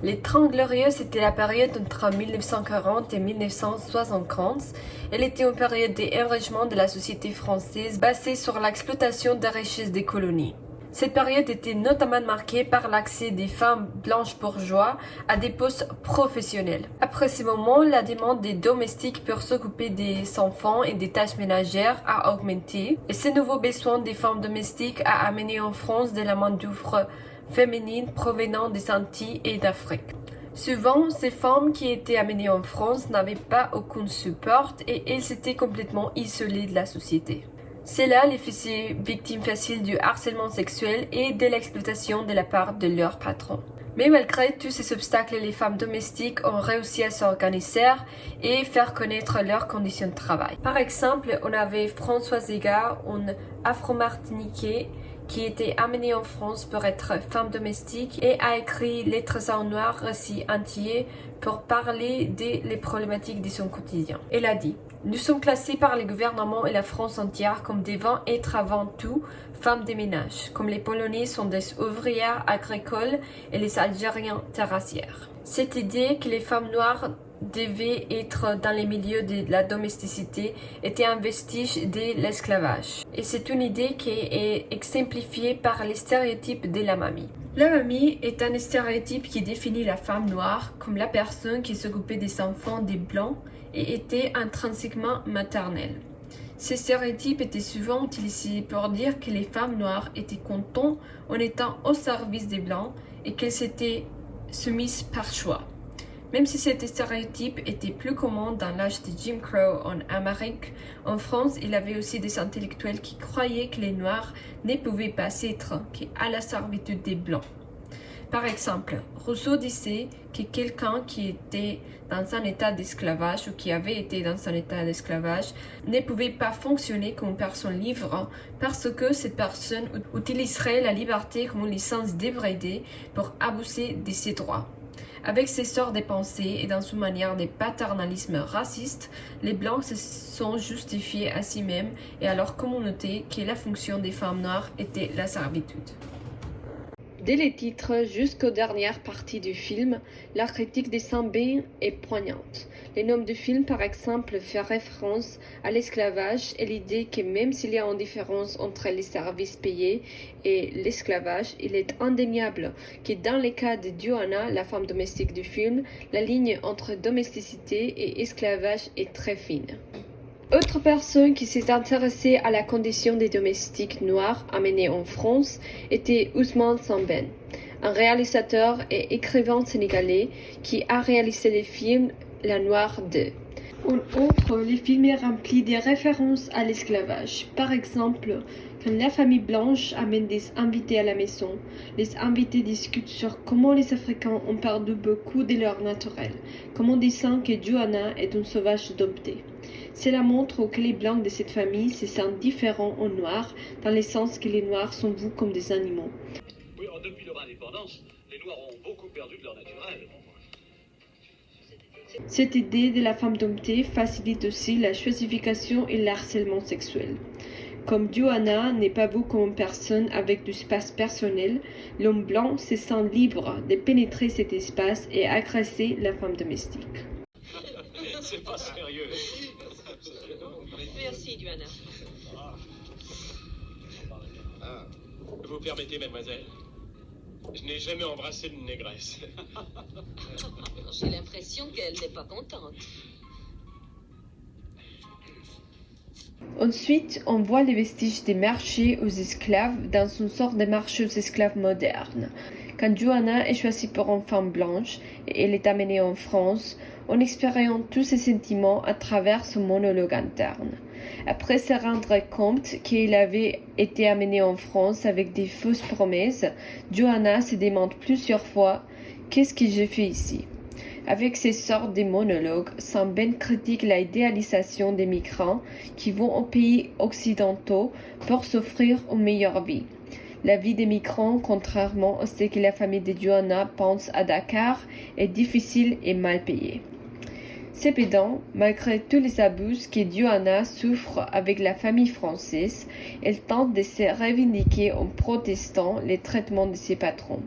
Les Trente Glorieuses, c'était la période entre 1940 et 1975. Elle était une période d'enrichissement de la société française basée sur l'exploitation des richesses des colonies. Cette période était notamment marquée par l'accès des femmes blanches bourgeois à des postes professionnels. Après ce moment, la demande des domestiques pour s'occuper des enfants et des tâches ménagères a augmenté, et ce nouveau besoin des femmes domestiques a amené en France de la main-d'œuvre féminine provenant des Antilles et d'Afrique. Souvent, ces femmes qui étaient amenées en France n'avaient pas aucun support et elles étaient complètement isolées de la société. Cela les faisait victimes faciles du harcèlement sexuel et de l'exploitation de la part de leurs patrons. Mais malgré tous ces obstacles, les femmes domestiques ont réussi à s'organiser et faire connaître leurs conditions de travail. Par exemple, on avait Françoise Égard, une afro-martiniquaise qui était amenée en France pour être femme domestique et a écrit Lettres en noir, récits entiers pour parler des problématiques de son quotidien. Elle a dit: nous sommes classés par le gouvernement et la France entière comme devant être avant tout femmes de ménage, comme les Polonais sont des ouvrières agricoles et les Algériens terrassières. Cette idée que les femmes noires devaient être dans les milieux de la domesticité était un vestige de l'esclavage. Et c'est une idée qui est exemplifiée par les stéréotypes de la mamie. La mamie est un stéréotype qui définit la femme noire comme la personne qui s'occupait des enfants des blancs et était intrinsèquement maternelle. Ces stéréotypes étaient souvent utilisés pour dire que les femmes noires étaient contentes en étant au service des blancs et qu'elles s'étaient soumises par choix. Même si cet stéréotype était plus commun dans l'âge de Jim Crow en Amérique, en France, il y avait aussi des intellectuels qui croyaient que les Noirs ne pouvaient pas être qu'à la servitude des Blancs. Par exemple, Rousseau disait que quelqu'un qui était dans un état d'esclavage ou qui avait été dans un état d'esclavage ne pouvait pas fonctionner comme une personne libre parce que cette personne utiliserait la liberté comme une licence débridée pour abuser de ses droits. Avec ces sortes de pensées et dans une manière de paternalisme raciste, les Blancs se sont justifiés à eux-mêmes et à leur communauté que la fonction des femmes noires était la servitude. Dès les titres jusqu'aux dernières parties du film, la critique des Saint-Bain est poignante. Le nom du film, par exemple, fait référence à l'esclavage et l'idée que même s'il y a une différence entre les services payés et l'esclavage, il est indéniable que dans le cas de Johanna, la femme domestique du film, la ligne entre domesticité et esclavage est très fine. Autre personne qui s'est intéressée à la condition des domestiques noirs amenés en France était Ousmane Sembène, un réalisateur et écrivain sénégalais qui a réalisé le film La Noire 2. En outre, le film est rempli de références à l'esclavage. Par exemple, quand la famille blanche amène des invités à la maison, les invités discutent sur comment les Africains ont perdu beaucoup de leur naturel, comme en disant que Johanna est une sauvage domptée. Cela montre que les Blancs de cette famille se sentent différents aux Noirs, dans le sens que les Noirs sont vus comme des animaux. Oui, depuis leur indépendance, les Noirs ont beaucoup perdu de leur naturel. Cette idée de la femme domptée facilite aussi la choisification et le harcèlement sexuel. Comme Johanna n'est pas vue comme une personne avec du espace personnel, l'homme blanc se sent libre de pénétrer cet espace et agresser la femme domestique. C'est pas sérieux. Merci, Johanna. Vous permettez, mademoiselle? Je n'ai jamais embrassé une négresse. J'ai l'impression qu'elle n'est pas contente. Ensuite, on voit les vestiges des marchés aux esclaves dans une sorte de marché aux esclaves moderne. Quand Johanna est choisie pour une femme blanche et elle est amenée en France, on expérimente tous ces sentiments à travers son monologue interne. Après se rendre compte qu'il avait été amené en France avec des fausses promesses, Johanna se demande plusieurs fois « Qu'est-ce que je fais ici ?» Avec ces sortes de monologues, Sembène critique l'idéalisation des migrants qui vont aux pays occidentaux pour s'offrir une meilleure vie. La vie des migrants, contrairement à ce que la famille de Johanna pense à Dakar, est difficile et mal payée. Cependant, malgré tous les abus que Johanna souffre avec la famille française, elle tente de se revendiquer en protestant les traitements de ses patrons.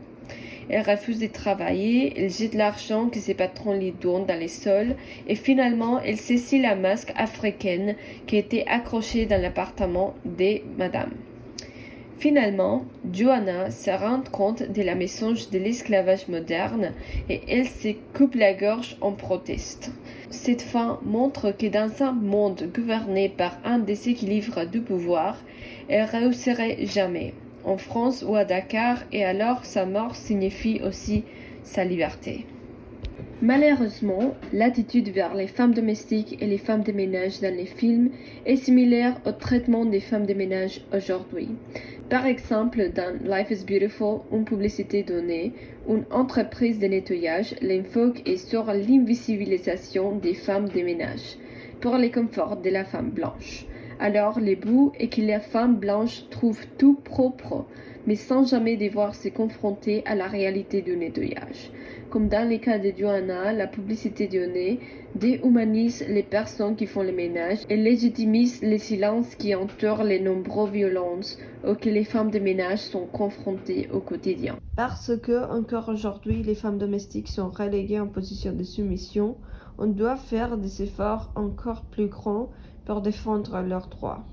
Elle refuse de travailler, elle jette l'argent que ses patrons lui donnent dans les sols et finalement elle saisit la masque africaine qui était accrochée dans l'appartement de madame. Finalement, Johanna se rend compte de la mensonge de l'esclavage moderne et elle se coupe la gorge en proteste. Cette fin montre que dans un monde gouverné par un déséquilibre du pouvoir, elle réussirait jamais, en France ou à Dakar, et alors sa mort signifie aussi sa liberté. Malheureusement, l'attitude vers les femmes domestiques et les femmes de ménage dans les films est similaire au traitement des femmes de ménage aujourd'hui. Par exemple, dans Life is Beautiful, une publicité donnée, une entreprise de nettoyage, l'enfoque est sur l'invisibilisation des femmes de ménage pour le confort de la femme blanche. Alors, le but est que la femme blanche trouve tout propre, mais sans jamais devoir se confronter à la réalité du nettoyage. Comme dans le cas de Johanna, la publicité donnée déhumanise les personnes qui font le ménage et légitimise les silences qui entourent les nombreuses violences auxquelles les femmes de ménage sont confrontées au quotidien. Parce que, encore aujourd'hui, les femmes domestiques sont reléguées en position de soumission, on doit faire des efforts encore plus grands pour défendre leurs droits.